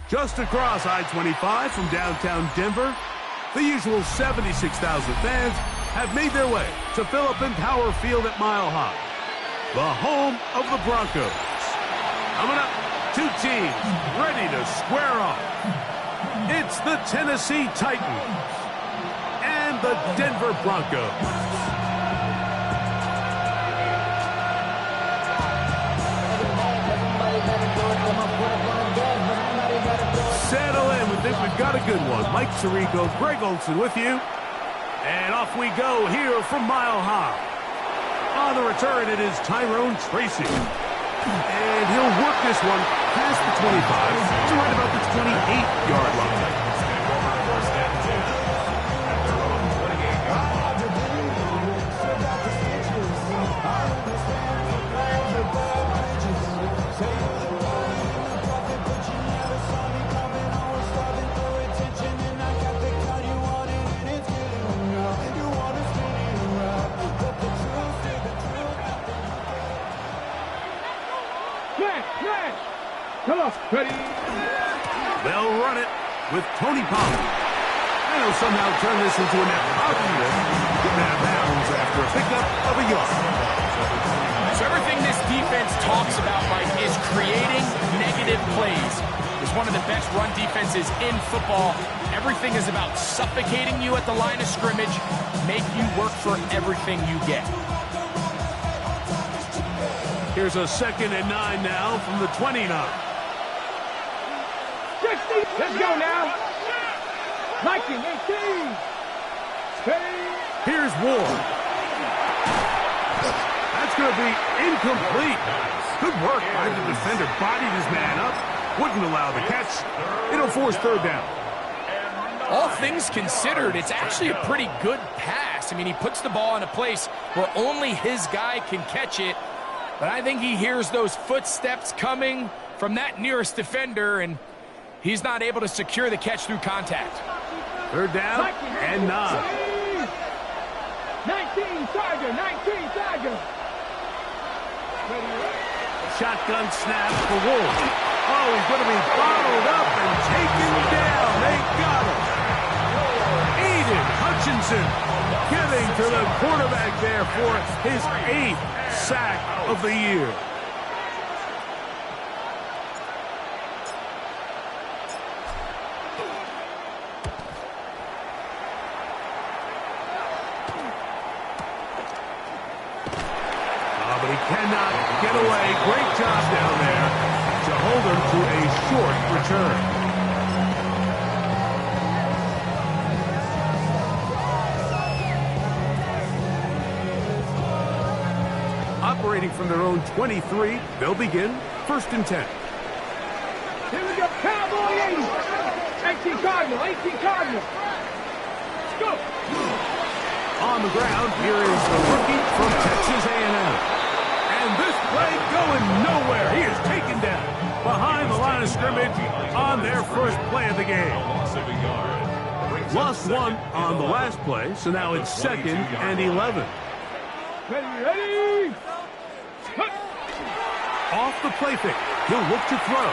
Just across I-25 from downtown Denver, the usual 76,000 fans have made their way to fill up Empower Field at Mile High, the home of the Broncos. Coming up, two teams ready to square off. It's the Tennessee Titans and the Denver Broncos. Settle in, we think we've got a good one. Mike Tirico, Greg Olson with you. And off we go here from Mile High. On the return, it is Tyrone Tracy. And he'll work this one past the 25 to right about the 28-yard line. Come on, ready. They'll run it with Tony Pollard. And he'll somehow turn this into a net positive. Getting out of bounds after a pickup of a yard. So everything this defense talks about, Mike, is creating negative plays. It's one of the best run defenses in football. Everything is about suffocating you at the line of scrimmage, make you work for everything you get. Here's a 2nd and 9 now from the 29. 60. Let's go now. 19, 18. Here's Ward. That's going to be incomplete. Good work by the defender. Bodied his man up. Wouldn't allow the catch. It'll force 3rd down. All things considered, it's actually a pretty good pass. I mean, he puts the ball in a place where only his guy can catch it. But I think he hears those footsteps coming from that nearest defender, and he's not able to secure the catch through contact. 3rd down and 9. 19, Tiger, 19, Tiger. Shotgun snap for Wolf. Oh, he's going to be followed up and taken down. They got him. Aiden Hutchinson getting to the quarterback there for his 8th sack of the year. But he cannot get away. Great job down there to hold him to a short return. Operating from their own 23, they'll begin 1st and 10. Here we go. Cowboy 80. 18 Cardinal, 18 Cardinal. Let's go. On the ground, here is the rookie from Texas A&M. And this play going nowhere. He is taken down behind the line of scrimmage on their first play of the game. Lost 1 on the last play, so now it's 2nd and 11. Ready. Off the play fake, he'll look to throw.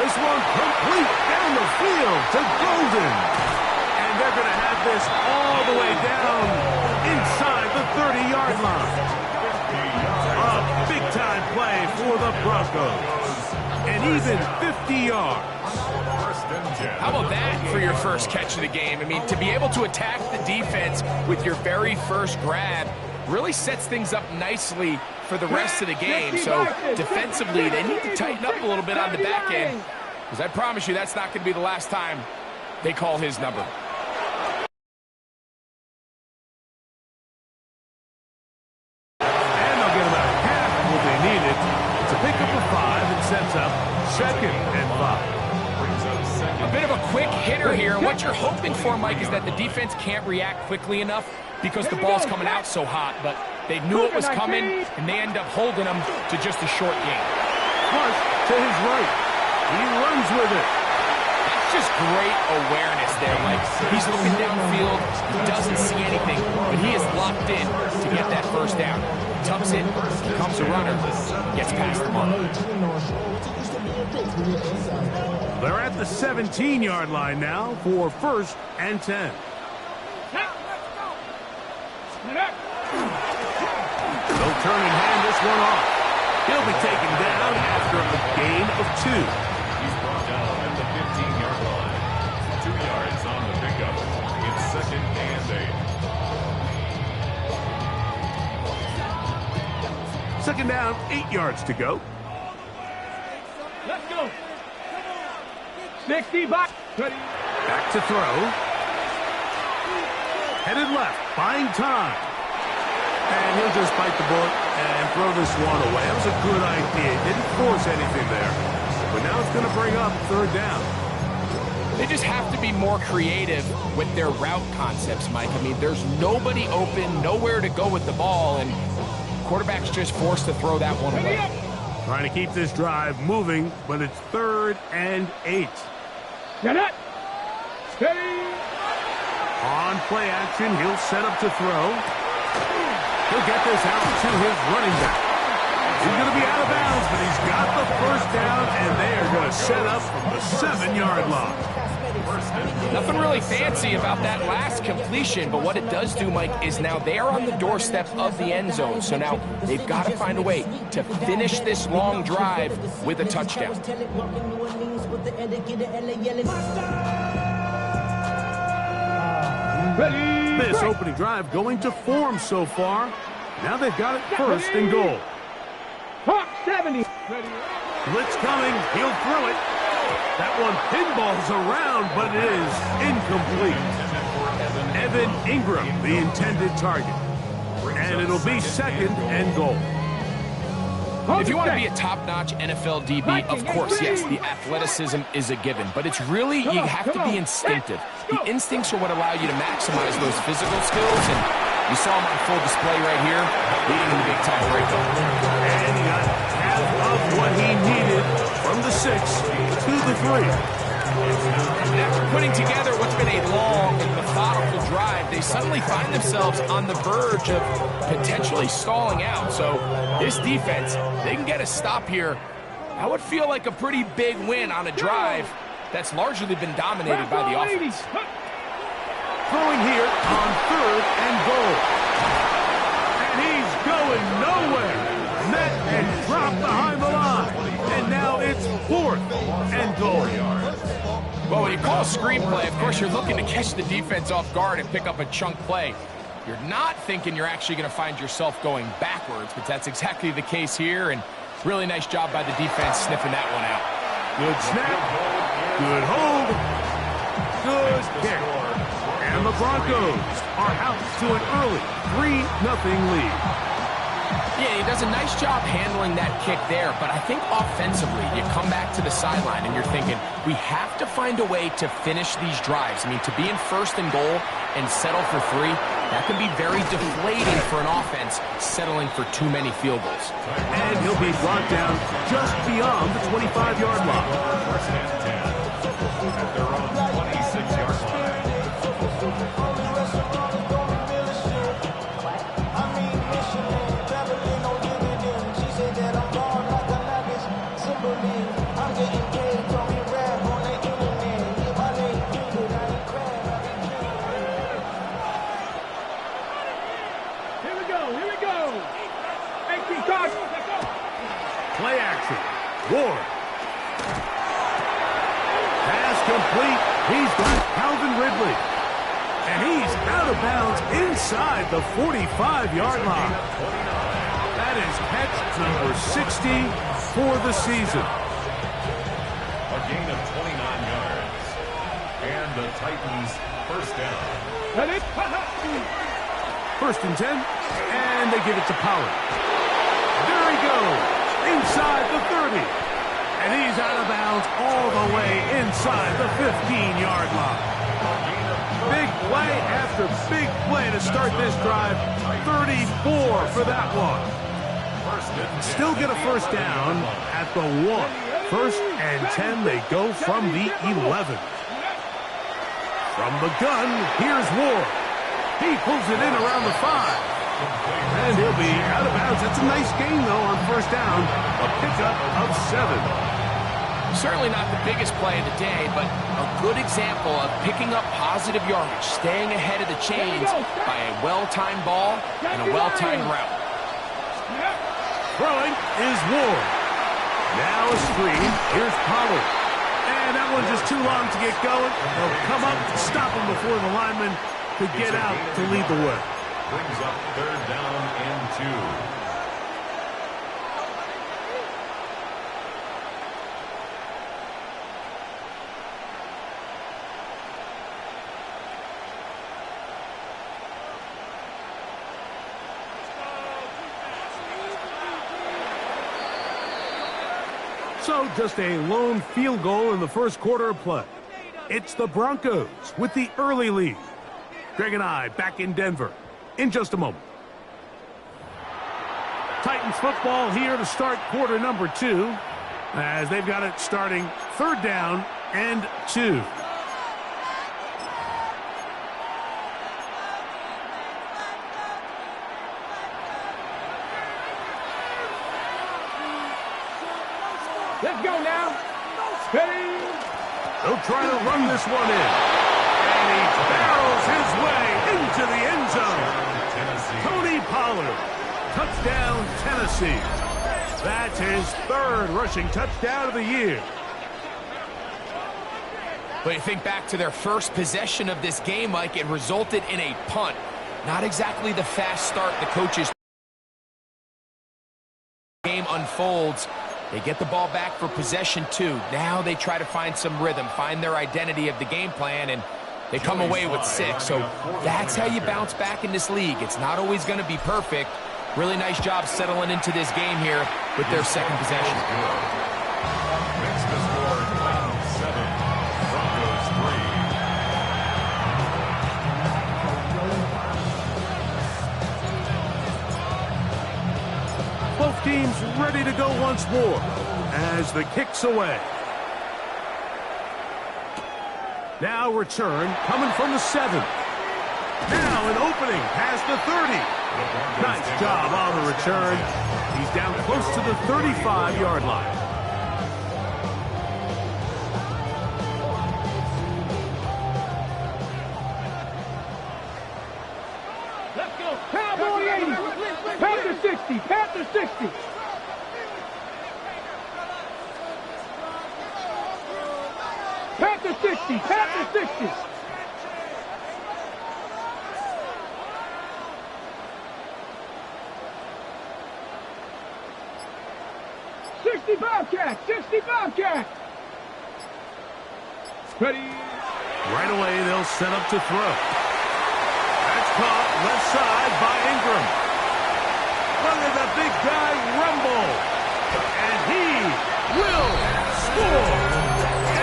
This one complete down the field to Golden. And they're going to have this all the way down inside the 30-yard line. A big-time play for the Broncos. And even 50 yards. How about that for your first catch of the game? I mean, to be able to attack the defense with your very first grab really sets things up nicely for the rest of the game. So defensively, they need to tighten up a little bit on the back end, because I promise you that's not going to be the last time they call his number. And they'll get about half of what they needed to pick up a 5 and sets up 2nd and 5. A bit of a quick hitter here. And what you're hoping for, Mike, is that the defense can't react quickly enough because the ball's coming out so hot. But they knew it was coming, and they end up holding them to just a short game. Push to his right. He runs with it. That's just great awareness there, Mike. He's looking downfield. He doesn't see anything, but he is locked in to get that first down. Tucks it, becomes a runner, gets past the mark. They're at the 17-yard line now for 1st and 10. They'll turn and hand this one off. He'll be taken down after a gain of 2. He's brought down at the 15-yard line. 2 yards on the pickup. It's 2nd and 8. Second down, 8 yards to go. Let's go. 60 back. Back to throw. Headed left, buying time. And he'll just bite the bullet and throw this one away. That was a good idea. Didn't force anything there. But now it's going to bring up 3rd down. They just have to be more creative with their route concepts, Mike. I mean, there's nobody open, nowhere to go with the ball, and quarterback's just forced to throw that one away. Trying to keep this drive moving, but it's 3rd and 8. Get it. Steady. On play action, he'll set up to throw. He'll get this out to his running back. He's going to be out of bounds, but he's got the first down, and they are going to set up from the 7-yard line. Nothing really fancy about that last completion, but what it does do, Mike, is now they are on the doorstep of the end zone. So now they've got to find a way to finish this long drive with a touchdown. This opening drive going to form so far. Now they've got it 1st and goal. Top 70. Blitz coming. He'll throw it. That one pinballs around, but it is incomplete. Evan Ingram, the intended target. And it'll be 2nd and goal. If you want to be a top-notch NFL DB, of course, yes, the athleticism is a given. But it's really, you have to be instinctive. The instincts are what allow you to maximize those physical skills. And you saw him on full display right here, leading in the big-time breakup. And he got half of what he needed from the 6 to the 3. And after putting together what's been a long and methodical drive, they suddenly find themselves on the verge of potentially stalling out. So this defense, they can get a stop here. That would feel like a pretty big win on a drive that's largely been dominated by the offense. Throwing here on 3rd and goal. And he's going nowhere. Met and dropped behind the line. And now it's 4th and goal. Well, when you call a screenplay, of course, you're looking to catch the defense off guard and pick up a chunk play. You're not thinking you're actually going to find yourself going backwards, but that's exactly the case here, and really nice job by the defense sniffing that one out. Good snap, good hold, good kick. And the Broncos are out to an early 3-0 lead. Yeah, he does a nice job handling that kick there, but I think offensively, you come back to the sideline and you're thinking, we have to find a way to finish these drives. I mean, to be in 1st and goal and settle for 3, that can be very deflating for an offense settling for too many field goals. And he'll be brought down just beyond the 25-yard line. 1st and 10 at their own 26-yard line. I'm getting paid, Ward. Pass complete. He's got Calvin Ridley. And he's out of bounds inside the 45-yard line. That is catch number 60 for the season. A gain of 29 yards. And the Titans first down. First and 10, and they give it to Pollard. There he goes, inside the 30. And he's out of bounds all the way inside the 15-yard line. Big play after big play to start this drive. 34 for that one. Still get a first down at the 1. First and 10, they go from the 11. From the gun, here's Ward. He pulls it in around the 5. And he'll be out of bounds. That's a nice gain, though, on first down. A pickup of 7. Certainly not the biggest play of the day, but a good example of picking up positive yardage, staying ahead of the chains by a well-timed ball and a well-timed route. Throwing is Ward. Now a screen. Here's Pollard. And that one's just too long to get going. They'll come up, stop him before the lineman could get out to lead the way. Brings up third down and 2. So just a lone field goal in the first quarter of play. It's the Broncos with the early lead. Greg and I back in Denver in just a moment. Titans football here to start quarter number 2 as they've got it starting third down and 2. Let's go now. Steady. They'll try to run this one in. And he barrels his way into the end zone. Tony Pollard. Touchdown, Tennessee. That's his 3rd rushing touchdown of the year. But you think back to their first possession of this game, Mike, it resulted in a punt. Not exactly the fast start the coaches. Game unfolds. They get the ball back for possession 2. Now they try to find some rhythm, find their identity of the game plan, and they come away with 6. So that's how you bounce back in this league. It's not always going to be perfect. Really nice job settling into this game here with their second possession. Makes the score Titans 7, Broncos 3. Both teams ready to go once more as the kick's away. Now return coming from the 7. Now an opening past the 30. Nice job on the return. He's down close to the 35-yard line. Let's go. Cowboy 80. Panther 60. Panther 60. Panther 60. Panther 60. Bobcat! 60 Bobcat! Ready? Right away, they'll set up to throw. That's caught left side by Ingram. Look at the big guy rumble. And he will score.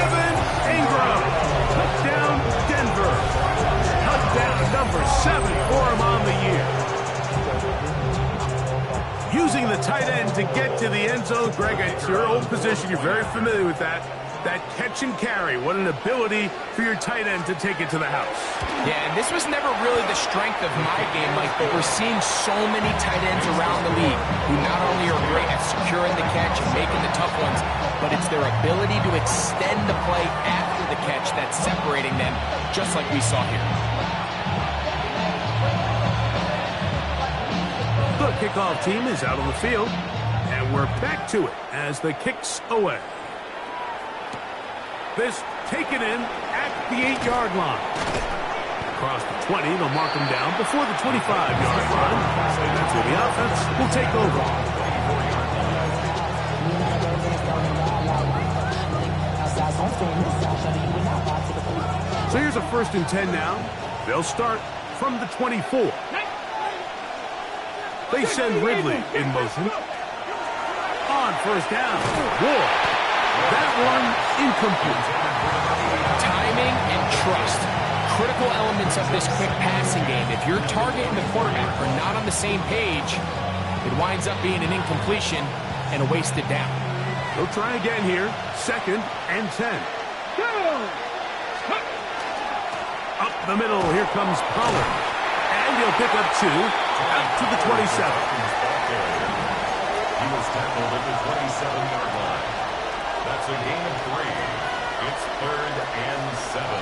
Evan Ingram. Touchdown, Denver. Touchdown number 7 for him on the year. Using the tight end to get to the end zone. Greg, it's your old position. You're very familiar with that. That catch and carry. What an ability for your tight end to take it to the house. Yeah, and this was never really the strength of my game, Mike, but we're seeing so many tight ends around the league who not only are great at securing the catch and making the tough ones, but it's their ability to extend the play after the catch that's separating them, just like we saw here. The kickoff team is out on the field, and And we're back to it as the kick's away. This taken in at the 8-yard line. Across the 20, they'll mark him down before the 25-yard line. So that's where the offense will take over. So here's a 1st and 10 now. They'll start from the 24. They send Ridley in motion. On 1st down. Ward. That one incomplete. Timing and trust. Critical elements of this quick passing game. If your target and the quarterback are not on the same page, it winds up being an incompletion and a wasted down. They'll try again here. 2nd and 10. Up the middle, here comes Pollard. And he'll pick up 2 out to the 27. He was tackled at the 27-yard line. That's a gain of 3. It's 3rd and 7.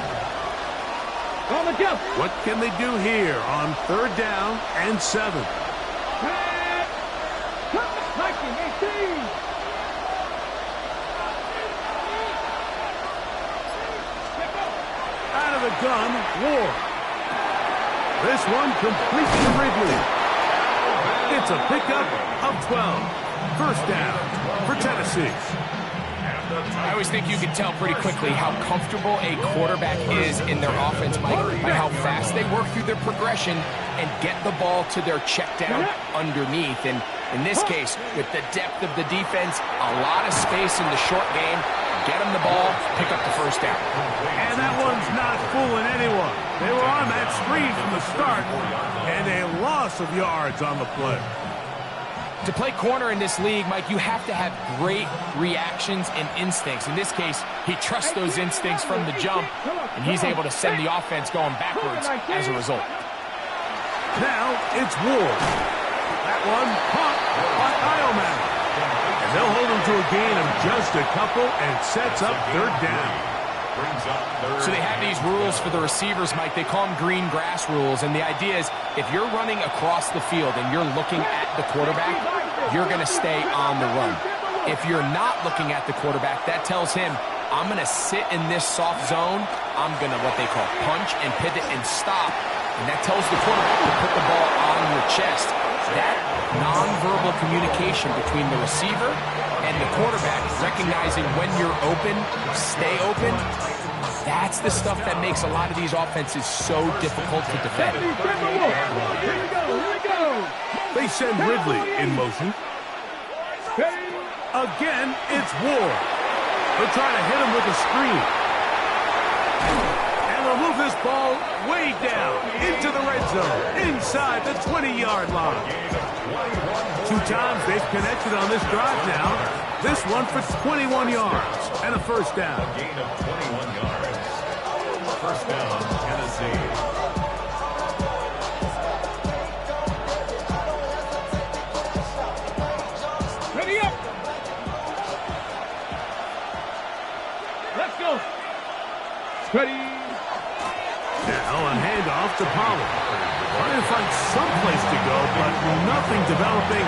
On the jump. What can they do here on 3rd down and 7? Out of the gun, Ward. This one complete to Ridley. It's a pickup of 12. 1st down for Tennessee. I always think you can tell pretty quickly how comfortable a quarterback is in their offense, Mike, by how fast they work through their progression and get the ball to their check down underneath. And in this case, with the depth of the defense, a lot of space in the short game, get them the ball, pick up the 1st down. And that one's not fooling anyone. They were on that screen from the start, and a loss of yards on the play. To play corner in this league, Mike, you have to have great reactions and instincts. In this case, he trusts those instincts from the jump, and he's able to send the offense going backwards as a result. Now it's Ward. That one caught by Ileman. And they'll hold him to a gain of just a couple and sets up 3rd down. So they have these rules for the receivers, Mike. They call them green grass rules. And the idea is if you're running across the field and you're looking at the quarterback, you're going to stay on the run. If you're not looking at the quarterback, that tells him, I'm going to sit in this soft zone. I'm going to what they call punch and pivot and stop. And that tells the quarterback to put the ball on your chest. That nonverbal communication between the receiver and the quarterback, recognizing when you're open, stay open, that's the stuff that makes a lot of these offenses so difficult to defend. They send Ridley in motion. Again, it's Ward. They're trying to hit him with a screen. And they'll move this ball way down into the red zone, inside the 20-yard line. 2 times they've connected on this drive now. This one for 21 yards and a 1st down. A gain of 21 yards. 1st down, Tennessee. Ready up. Let's go. Ready. Now a handoff to Pollard. Trying to find some place to go, but nothing developing.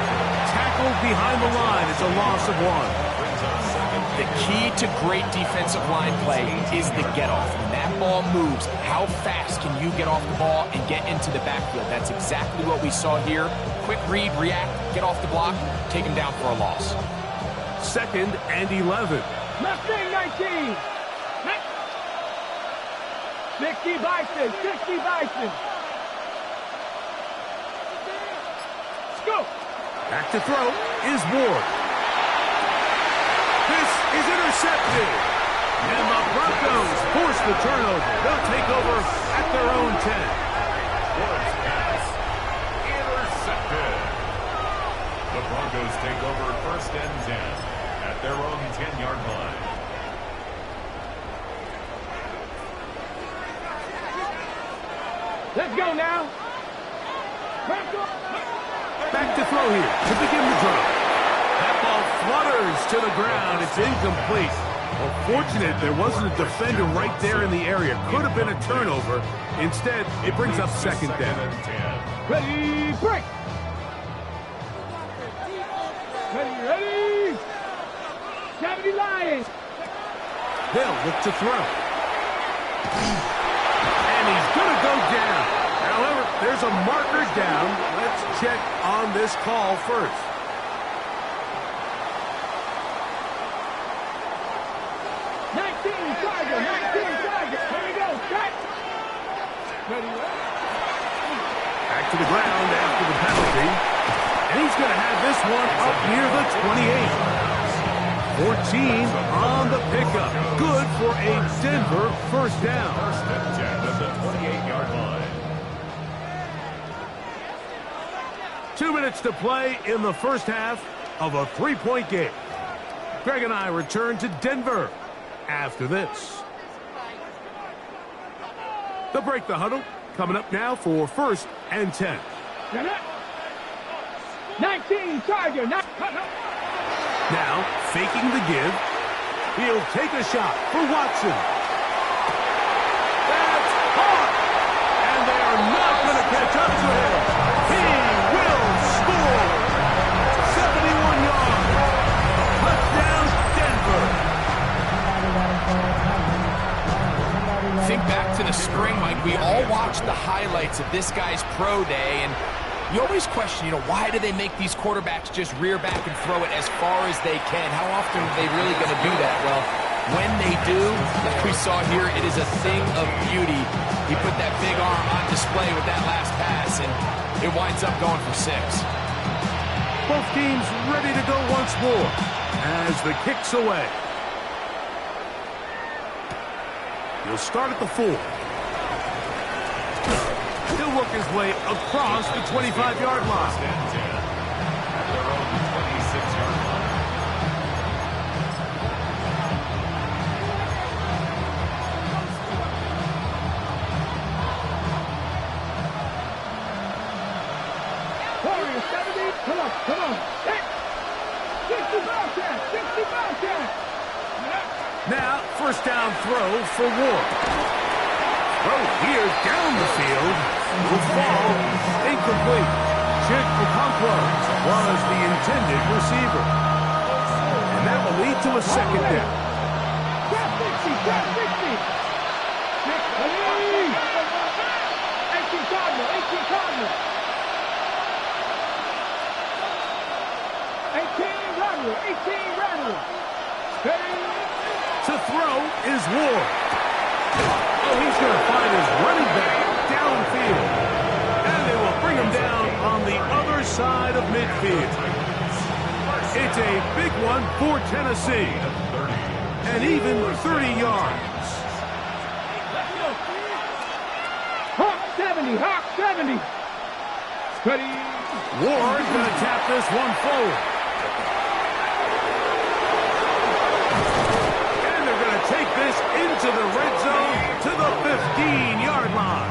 Tackled behind the line. It's a loss of 1. The key to great defensive line play is the get-off. When that ball moves, how fast can you get off the ball and get into the backfield? That's exactly what we saw here. Quick read, react, get off the block, take him down for a loss. 2nd and 11. Mustang 19. 60 Bison. 60 Bison. Let's go. Back to throw is Ward. This is intercepted. And the Broncos force the turnover. They'll take over at their own 10. Ward's pass intercepted. The Broncos take over 1st and 10 at their own 10-yard line. Let's go now. Back to throw here to begin the drive. That ball flutters to the ground. It's incomplete. Well, fortunate there wasn't a defender right there in the area. Could have been a turnover. Instead, it brings up 2nd down. Ready, break. Ready, ready. 70 Lions. They'll look to throw. And he's going to go down. However, there's a marker down. Let's check on this call first. Back to the ground after the penalty. And he's going to have this one up near the 28. 14 on the pickup. Good for a Denver first down. First and 10 at the 28-yard line. 2 minutes to play in the first half of a 3-point game. Greg and I return to Denver after this. They'll break the huddle. Coming up now for first and 10. 19, Charger. Now, faking the give. He'll take a shot for Watson. That's caught. And they are not going to catch up to him. He will score. 71 yards. Touchdown, Denver. Think back to the spring, Mike. We all watched the highlights of this guy's pro day, and you always question, why do they make these quarterbacks just rear back and throw it as far as they can? How often are they really going to do that? Well, when they do, like we saw here, it is a thing of beauty. He put that big arm on display with that last pass, and it winds up going for 6. Both teams ready to go once more as the kick's away. He'll start at the 4. He'll work his way across the 25-yard line. First and 10 at their own 26-yard line. Warriors 70. Come on. 60 Bobcats. 60 Bobcats. Now, first down throw for Ward. Throw here down the field. Will fall. Incomplete. Chip Okonkwo was the intended receiver. And that will lead to a second down. Grab 60. 18 Cardinal. 18 Rattler. To throw is Ward. Oh, he's going to find his running back downfield. And they will bring him down on the other side of midfield. It's a big one for Tennessee. And even 30 yards. Hawk 70. Ready. Ward going to tap this one forward. Take this into the red zone to the 15-yard line.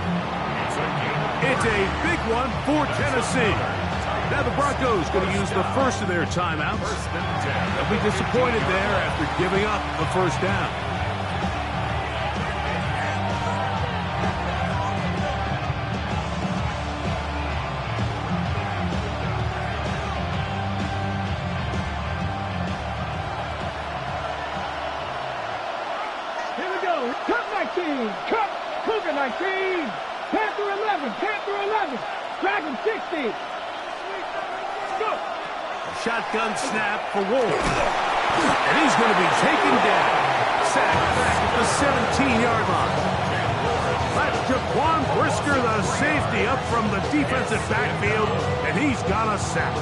It's a big one for Tennessee. Now the Broncos going to use the first of their timeouts. They'll be disappointed there after giving up the first down. Cut! Cougar 19! Panther 11! Dragon 60! Go! Shotgun snap for Ward. And he's going to be taken down. Sacked back at the 17-yard line. That's Jaquan Brisker, the safety, up from the defensive backfield, and he's got a sack.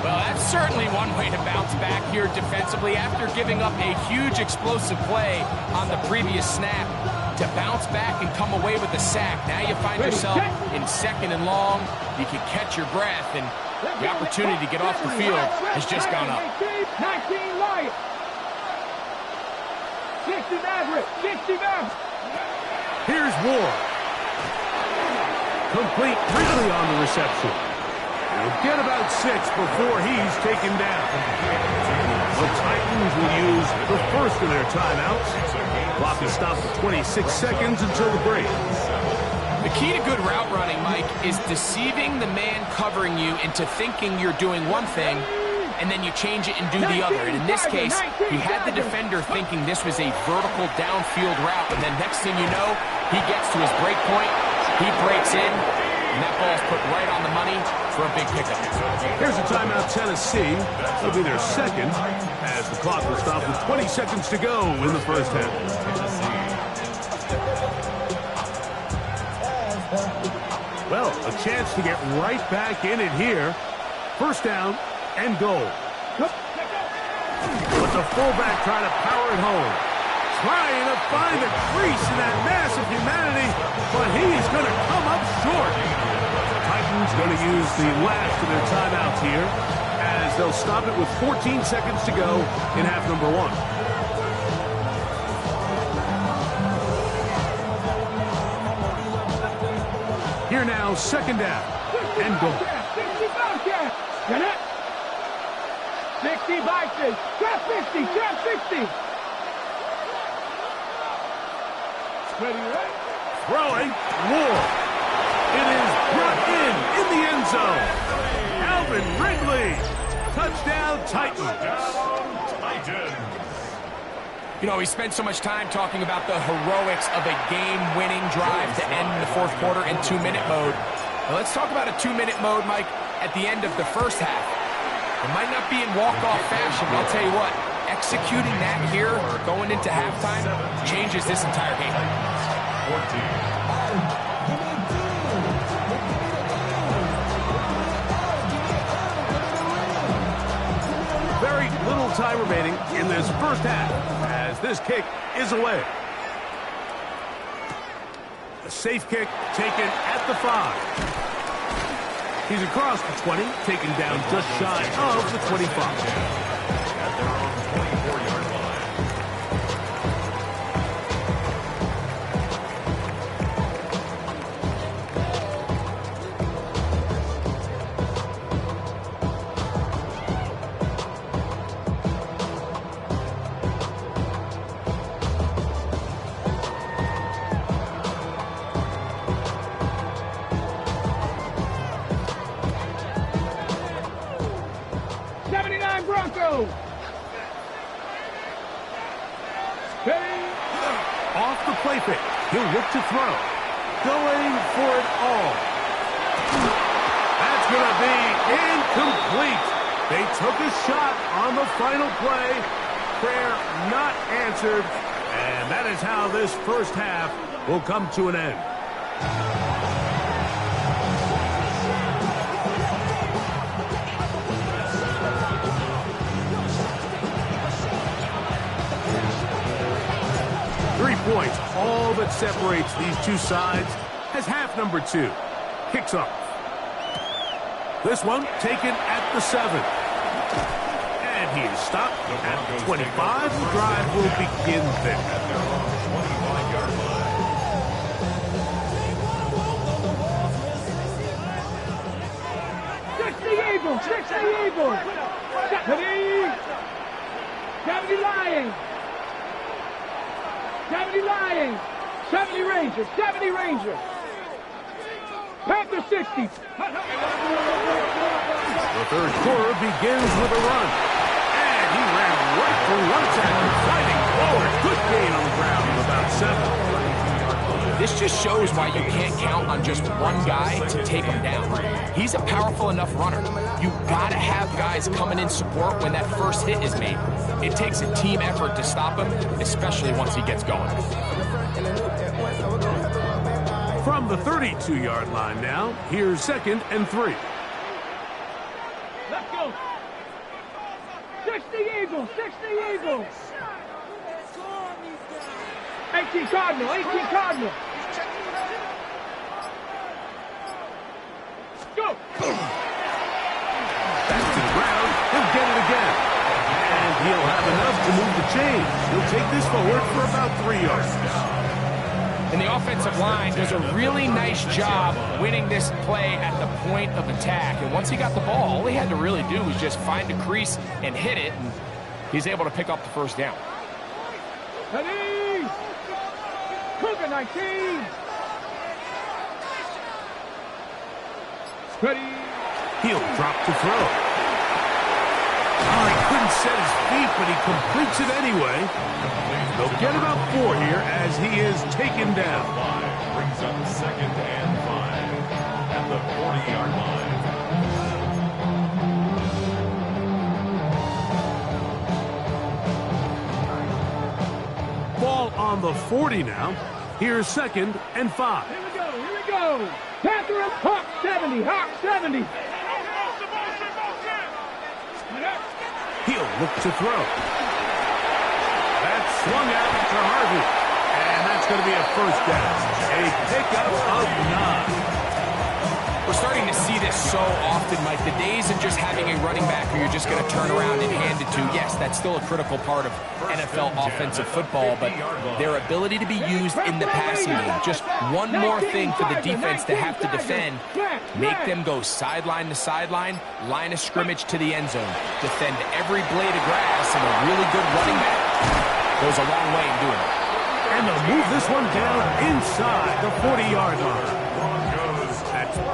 Well, that's certainly one way to bounce back here defensively after giving up a huge explosive play on the previous snap. To bounce back and come away with a sack. Now you find yourself in second and long. You can catch your breath, and the opportunity to get off the field has just gone up. 19 Lions. 60 Maverick. Here's Ward. Complete Ridley on the reception. He'll get about 6 before he's taken down. The Titans will use the first of their timeouts. Clock is stopped at 26 seconds until the break. The key to good route running, Mike, is deceiving the man covering you into thinking you're doing one thing and then you change it and do the other. And in this case, he had the defender thinking this was a vertical downfield route, and then next thing you know, he gets to his break point, he breaks in, and that ball's put right on the money for a big pickup. Here's a timeout, Tennessee. It'll be their second, as the clock will stop with 20 seconds to go in the first half. Well, a chance to get right back in it here. First down and goal. But the fullback trying to power it home. Trying to find the crease in that mass of humanity, but he's going to come up short. Titans going to use the last of their timeouts here, as they'll stop it with 14 seconds to go in half number 1. Here now, second down and goal. 60 boxes. Trap 50. Trap 50. Throwing. Ward. It is brought in the end zone. Alvin Ridley. Touchdown, Titans. You know, we spent so much time talking about the heroics of a game-winning drive to end the fourth quarter in 2-minute mode. Well, let's talk about a 2-minute mode, Mike, at the end of the first half. It might not be in walk-off fashion, but I'll tell you what, executing that here, going into halftime, changes this entire game. 14. Very little time remaining in this first half, as this kick is away. A safe kick taken at the 5. He's across the 20, taken down just shy of the 25. At their own 24-yard line. Broncos. Off the play fake. He'll look to throw. Going for it all. That's going to be incomplete. They took a shot on the final play. Prayer not answered. And that is how this first half will come to an end. 3 points, all that separates these two sides, as half number 2 kicks off. This one taken at the 7. And he is stopped at the 25. The drive will begin there. At their own 25-yard line. Eagles. 60 Eagles. 70 Lions. 70 Lions. 70 Rangers. 70 Rangers. Panther 60. The third quarter begins with a run. And he ran right for one tackle, fighting forward. Good gain on the ground of about 7. This just shows why you can't count on just one guy to take him down. He's a powerful enough runner. You've got to have guys coming in support when that first hit is made. It takes a team effort to stop him, especially once he gets going. From the 32-yard line now, here's 2nd and 3. Let's go. 60 Eagles. 60 Eagles. 18 Cardinal. 18 Cardinal. Go. Back to the ground. He'll get it again. And he'll have enough to move the chains. He'll take this forward for about 3 yards. And the offensive line does a really nice job winning this play at the point of attack. And once he got the ball, all he had to really do was just find a crease and hit it. And he's able to pick up the first down. Ready. Cougar 19. Ready. He'll drop to throw. didn't set his feet, but he completes it anyway. They'll get about 4 here as he is taken down. Brings up 2nd and 5 at the 40-yard line. Ball on the 40 now. Here's 2nd and 5. Here we go, here we go. Catherine, Hawk 70, Hawk 70. He'll look to throw. That's swung out to Harvey. And that's going to be a first down. A pickup of 9. We're starting to see this so often, Mike. The days of just having a running back who you're just going to turn around and hand it to, yes, that's still a critical part of NFL offensive football, but their ability to be used in the passing game, just one more thing for the defense to have to defend, make them go sideline to sideline, line of scrimmage to the end zone, defend every blade of grass, and a really good running back goes a long way in doing it. And they'll move this one down inside the 40-yard line.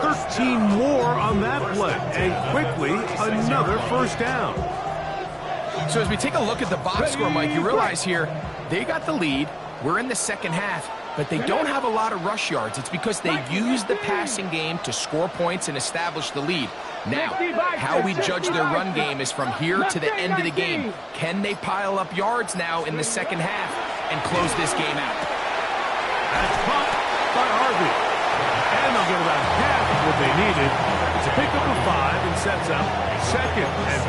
13 more on that play, and quickly another first down. So as we take a look at the box score, Mike, you realize here they got the lead. We're in the second half, but they don't have a lot of rush yards. It's because they use the passing game to score points and establish the lead. Now, how we judge their run game is from here to the end of the game. Can they pile up yards now in the second half and close this game out? That's caught by Harvey. And they'll get about half of what they needed. It's a pickup of 5 and sets up 2nd and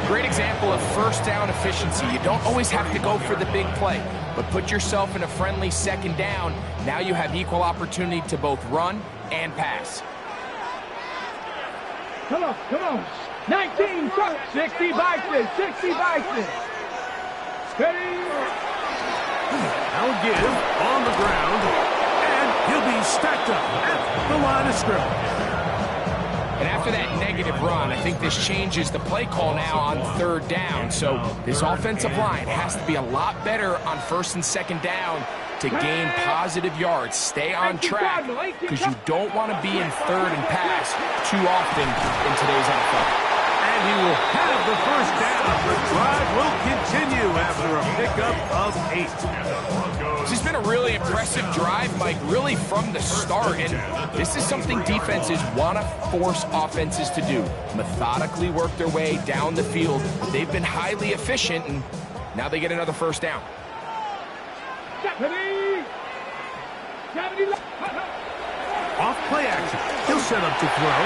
5. Great example of first down efficiency. You don't always have to go for the big play, but put yourself in a friendly second down. Now you have equal opportunity to both run and pass. Come on, come on. 19, 60 Bison, 60 Bison. Steady. Now give on the ground. He'll be stacked up at the line of scrimmage. And after that negative run, I think this changes the play call now on 3rd down. So this offensive line has to be a lot better on 1st and 2nd down to gain positive yards. Stay on track because you don't want to be in 3rd and pass too often in today's NFL. And he will have the first down. The drive will continue after a pickup of 8. This has been a really impressive drive, Mike, really from the start. And this is something defenses want to force offenses to do. Methodically work their way down the field. They've been highly efficient, and now they get another first down. Off play action. He'll set up to throw.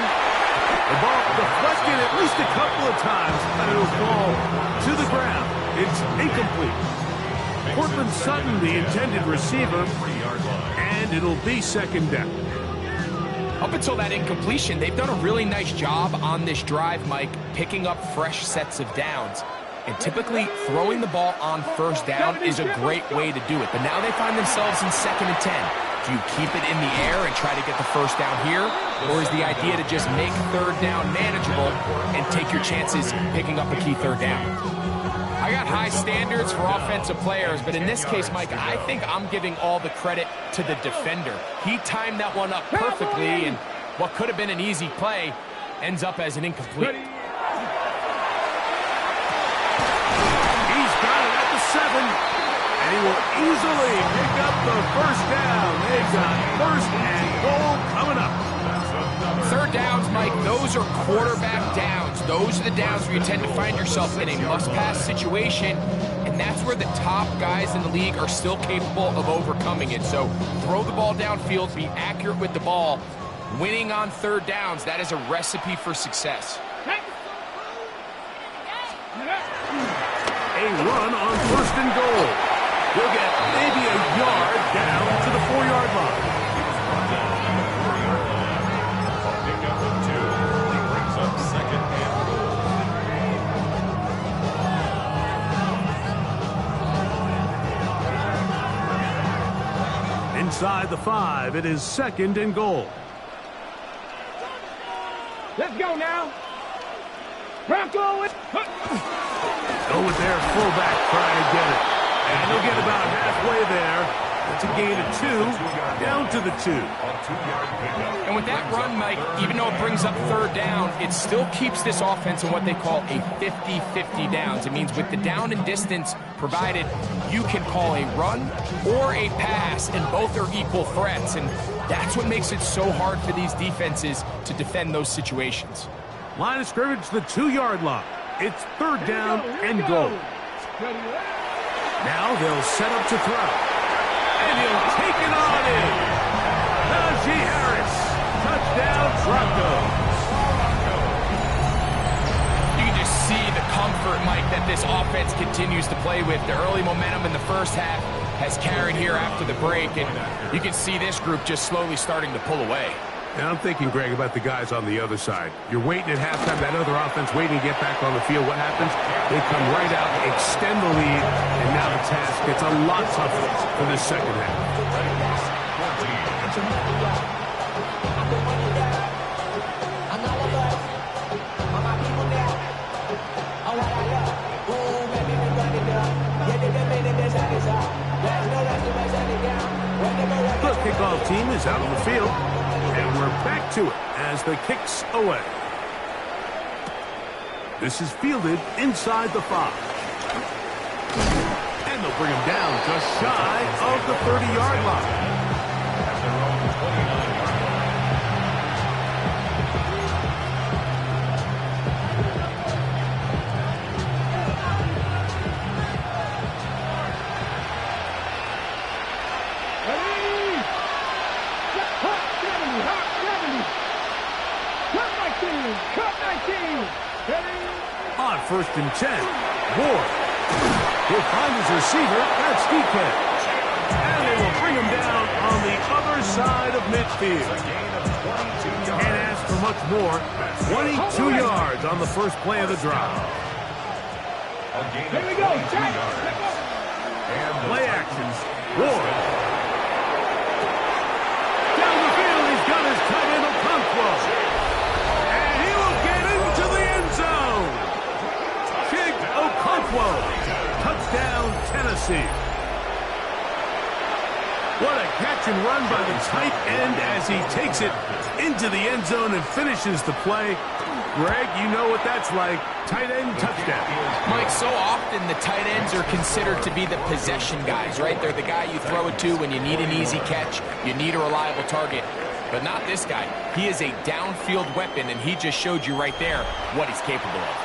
The ball deflected at least a couple of times, and it'll fall to the ground. It's incomplete. Cortland Sutton, the intended receiver, and it'll be 2nd down. Up until that incompletion, they've done a really nice job on this drive, Mike, picking up fresh sets of downs. And typically, throwing the ball on 1st down is a great way to do it. But now they find themselves in 2nd and 10. Do you keep it in the air and try to get the first down here? Or is the idea to just make 3rd down manageable and take your chances picking up a key 3rd down? I got high standards for offensive players, but in this case, Mike, I think I'm giving all the credit to the defender. He timed that one up perfectly, and what could have been an easy play ends up as an incomplete. He's got it at the 7. And he will easily pick up the first down. They've got 1st and goal coming up. 3rd downs, Mike, those are quarterback downs. Those are the downs where you tend to find yourself in a must-pass situation, and that's where the top guys in the league are still capable of overcoming it. So throw the ball downfield, be accurate with the ball. Winning on 3rd downs, that is a recipe for success. A run on 1st and goal. He'll get maybe a yard down to the 4-yard line. Pickup of 2. He brings up 2nd and goal. Inside the 5, it is 2nd and goal. Let's go now. Bronco. Go with their fullback trying to get it. And they'll get about halfway there. It's a gain of 2, down to the 2. And with that run, Mike, even though it brings up third down, it still keeps this offense in what they call a 50-50 downs. It means with the down and distance provided, you can call a run or a pass, and both are equal threats. And that's what makes it so hard for these defenses to defend those situations. Line of scrimmage, the 2-yard line. It's third down and goal. Now they'll set up to throw. And he'll take it on in. Najee Harris. Touchdown, Broncos. You can just see the comfort, Mike, that this offense continues to play with. The early momentum in the first half has carried here after the break, and you can see this group just slowly starting to pull away. And I'm thinking, Greg, about the guys on the other side. You're waiting at halftime, that other offense waiting to get back on the field. What happens? They come right out, extend the lead, and now the task gets a lot tougher for this second half. The kickoff team is out on the field. And we're back to it as the kick's away. This is fielded inside the 5. And they'll bring him down just shy of the 30-yard line. On 1st and 10, Ward. He'll find his receiver. That's DK. And they will bring him down on the other side of midfield. Can't ask for much more. 22 yards on the first play of the drive. Here we go, Jack. Play action. Ward. Down the field, he's got his tight end Okonkwo. Touchdown, Tennessee. What a catch and run by the tight end as he takes it into the end zone and finishes the play. Greg, you know what that's like. Tight end touchdown. Mike, so often the tight ends are considered to be the possession guys, right? They're the guy you throw it to when you need an easy catch, you need a reliable target. But not this guy. He is a downfield weapon, and he just showed you right there what he's capable of.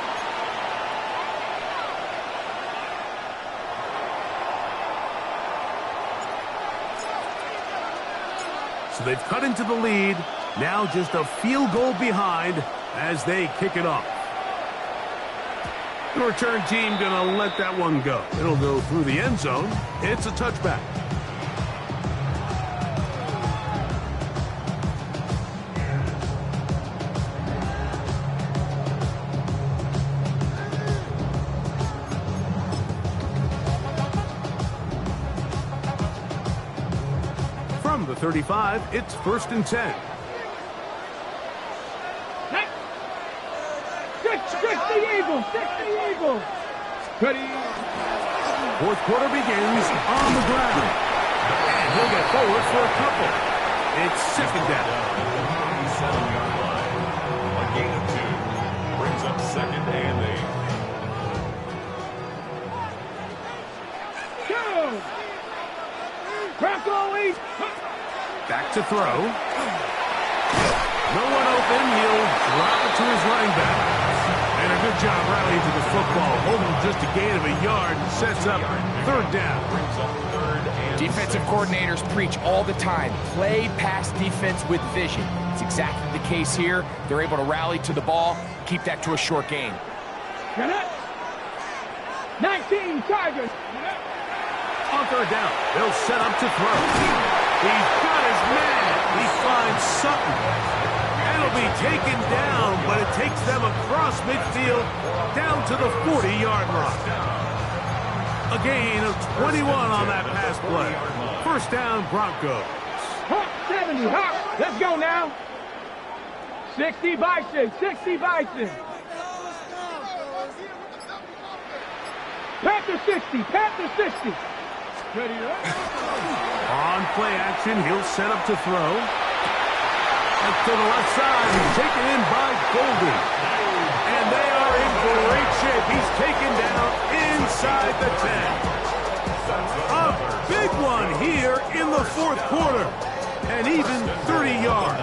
So they've cut into the lead. Now just a field goal behind as they kick it off. The return team going to let that one go. It'll go through the end zone. It's a touchback. From the 35, it's 1st and 10. 60 Eagles. Ready. Fourth quarter begins on the ground. And he'll get forward for a couple. It's 2nd down. 27-yard line. A gain of 2. Brings up 2nd and 8. Go. Bronco 8. Back to throw. No one open. He'll drop it to his running back. And a good job rallying to the football. Holding just a gain of a yard and sets up 3rd down. Defensive coordinators preach all the time. Play pass defense with vision. It's exactly the case here. They're able to rally to the ball, keep that to a short gain. 19 Tigers. On 3rd down, they'll set up to throw. He's got his man. He finds Sutton. It'll be taken down, but it takes them across midfield down to the 40-yard line. A gain of 21 on that pass play. 1st down, Broncos. Hawk 70, Hawk. Let's go now. 60 Bison. Panther 60. On play action, he'll set up to throw. And to the left side, he's taken in by Goldie. And they are in great shape. He's taken down inside the 10. A big one here in the fourth quarter. And even 30 yards.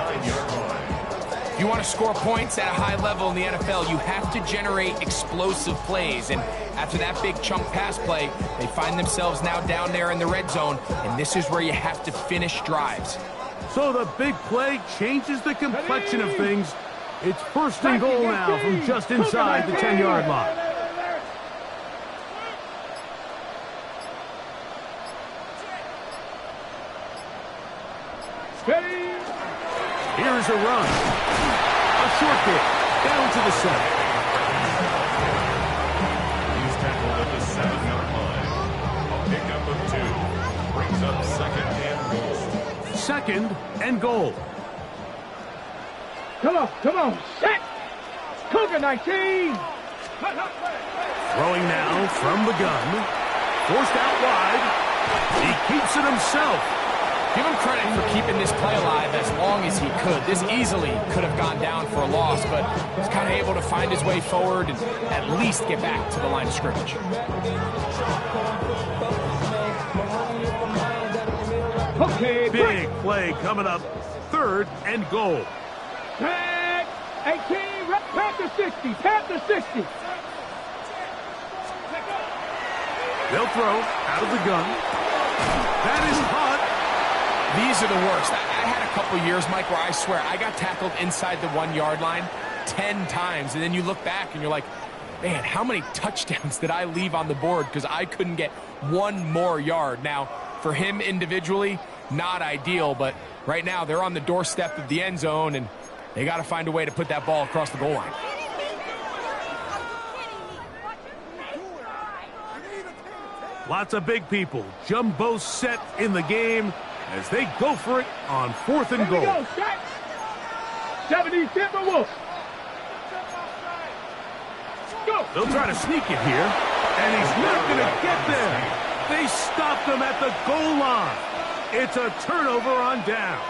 If you want to score points at a high level in the NFL, you have to generate explosive plays. And after that big chunk pass play, they find themselves now down there in the red zone. And this is where you have to finish drives. So the big play changes the complexion of things. It's first and goal now from just inside the 10-yard line. Here's a run. A short kick down to the 7. He's tackled at the 7-yard line. A pickup of 2. Brings up second and goal. Second and goal. Come on, set! Cougar 19! Throwing now from the gun. Forced out wide. He keeps it himself. Give him credit for keeping this play alive as long as he could. This easily could have gone down for a loss, but he's kind of able to find his way forward and at least get back to the line of scrimmage. Okay, big play coming up. Third and goal. 18, Panther 60, Panther 60. They'll throw out of the gun. That is hot. These are the worst. I had a couple years, Mike, where I swear I got tackled inside the 1-yard line 10 times. And then you look back and you're like, man, how many touchdowns did I leave on the board because I couldn't get one more yard? Now, for him individually, not ideal, but right now they're on the doorstep of the end zone and they got to find a way to put that ball across the goal line. Lots of big people. Jumbo set in the game as they go for it on 4th and goal. Go, 70 Timberwolves. Go. They'll try to sneak it here, and he's not going to get there. They stopped him at the goal line. It's a turnover on downs.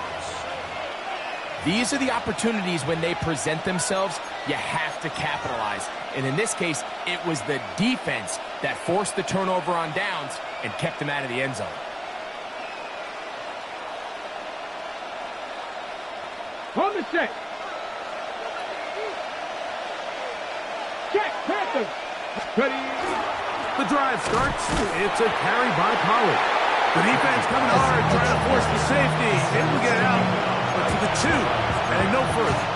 These are the opportunities when they present themselves, you have to capitalize. And in this case, it was the defense that forced the turnover on downs and kept them out of the end zone. On the set. Check, Panther. Ready. The drive starts. It's a carry by Pollard. The defense coming hard, trying to force the safety. Able to get out, but to the 2, and no further.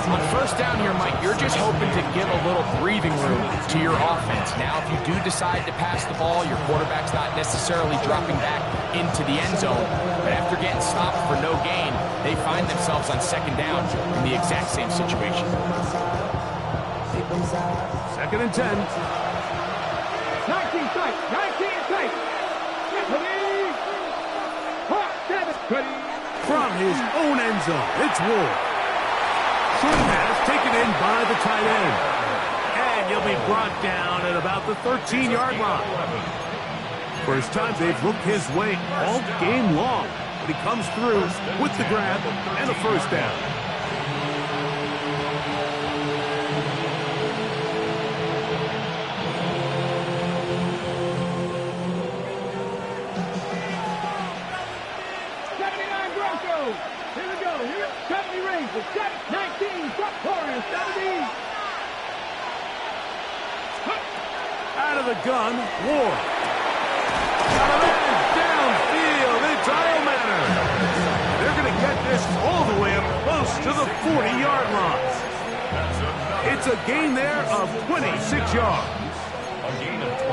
On first down here, Mike, you're just hoping to give a little breathing room to your offense. Now, if you do decide to pass the ball, your quarterback's not necessarily dropping back into the end zone. But after getting stopped for no gain, they find themselves on second down in the exact same situation. 2nd and 10. 19 tight, 19 tight. From his own end zone, it's Ward. Short pass taken in by the tight end. And he'll be brought down at about the 13-yard line. First time they've looked his way all game long. But he comes through with the grab and a first down. Out of the gun, Ward. Got a man downfield. It's Eilmanner. They're going to get this all the way up close to the 40-yard line. It's a gain there of 26 yards.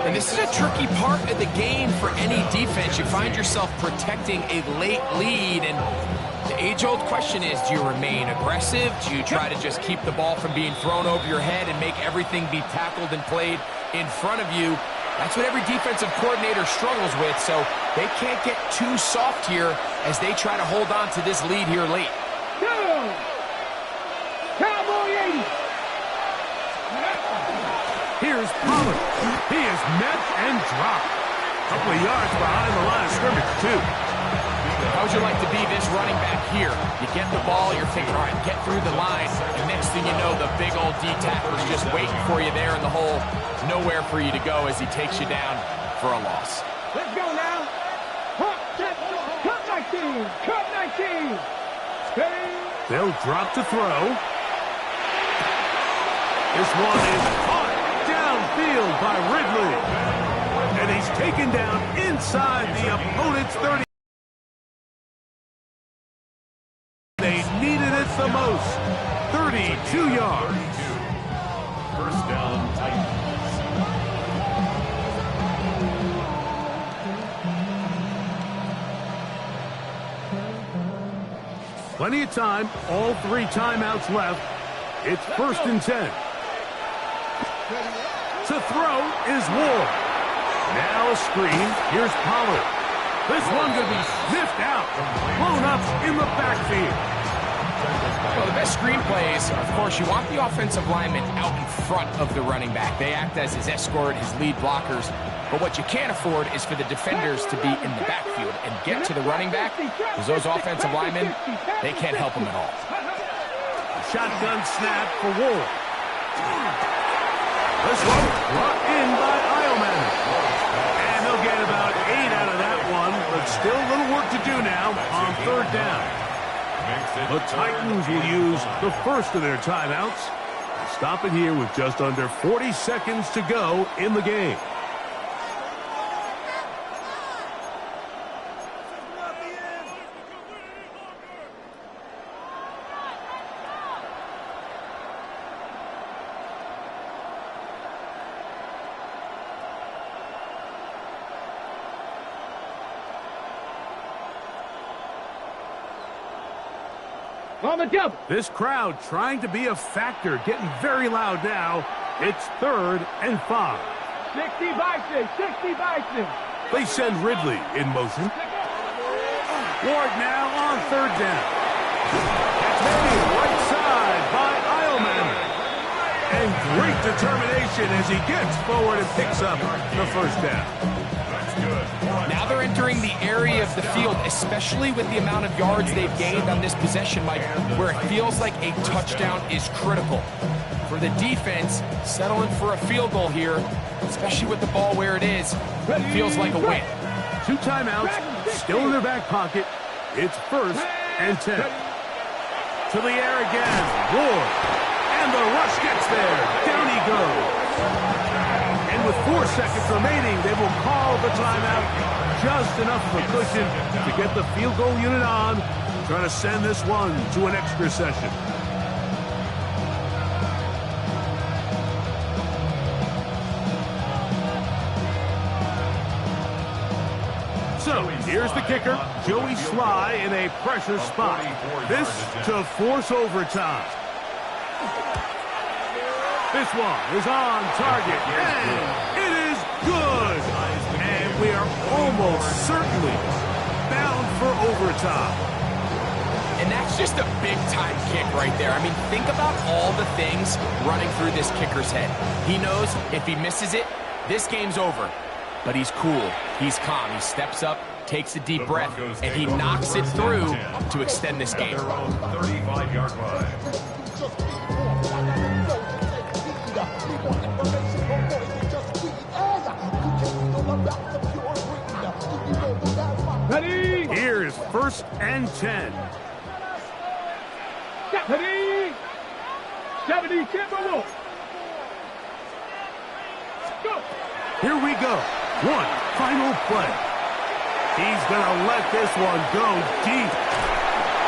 And this is a tricky part of the game for any defense. You find yourself protecting a late lead, and the age-old question is, do you remain aggressive? Do you try to just keep the ball from being thrown over your head and make everything be tackled and played in front of you? That's what every defensive coordinator struggles with, so they can't get too soft here as they try to hold on to this lead here late. Cowboy 80. Here's Pollard. He is met and dropped. couple of yards behind the line of scrimmage, too. How would you like to be this running back here? You get the ball, you're thinking, all right, get through the line. And next thing you know, the big old D-tackler's just waiting for you there in the hole. Nowhere for you to go as he takes you down for a loss. Let's go now. Cut 19. Cut 19. Steady. They'll drop to throw. This one is caught downfield by Ridley. And he's taken down inside the opponent's 30. They needed it the most. 32 yards. First down, Titans. Plenty of time. All 3 timeouts left. It's 1st and 10. To throw is Ward. Now a screen. Here's Pollard. This one going to be sniffed out. Blown up in the backfield. Well, the best screen plays, of course, you want the offensive lineman out in front of the running back. They act as his escort, his lead blockers. But what you can't afford is for the defenders to be in the backfield and get to the running back, because those offensive linemen, they can't help him at all. Shotgun snap for Ward. This one brought in by Eilman. And they'll get about 8 out of that one, but still a little work to do now on 3rd down. The Titans will use the first of their timeouts. Stop it here with just under 40 seconds to go in the game. On the double. This crowd trying to be a factor, getting very loud now. It's 3rd and 5. 60 Bison. 60 Bison. They send Ridley in motion. Ward now on 3rd down. Taken right side by Eilman. And great determination as he gets forward and picks up the 1st down. Now they're entering the area of the field, especially with the amount of yards they've gained on this possession, Mike, where it feels like a touchdown is critical. For the defense, settling for a field goal here, especially with the ball where it is, feels like a win. 2 timeouts, still in their back pocket. It's 1st and 10. To the air again, Ward. And the rush gets there. Down he goes. And with 4 seconds remaining, they will call the timeout. Just enough of a cushion to get the field goal unit on. Trying to send this one to an extra session. So, here's the kicker, Joey Sly in a pressure spot. This to force overtime. This one is on target, and it is good. And we are almost certainly bound for overtime. And that's just a big-time kick right there. I mean, think about all the things running through this kicker's head. He knows if he misses it, this game's over. But he's cool, he's calm, he steps up, takes a deep breath, and he knocks it through to extend this game. 35-yard line. Ready. Here's 1st and 10. Ready. 70 Timberwolves. Go. Here we go. One final play. He's going to let this one go deep.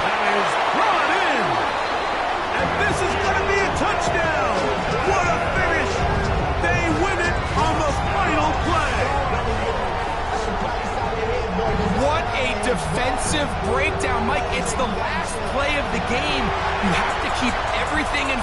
That is brought in. And this is going to be a touchdown. What a finish. They win it on the final play. What a defensive breakdown, Mike. It's the last play of the game. You have to keep everything in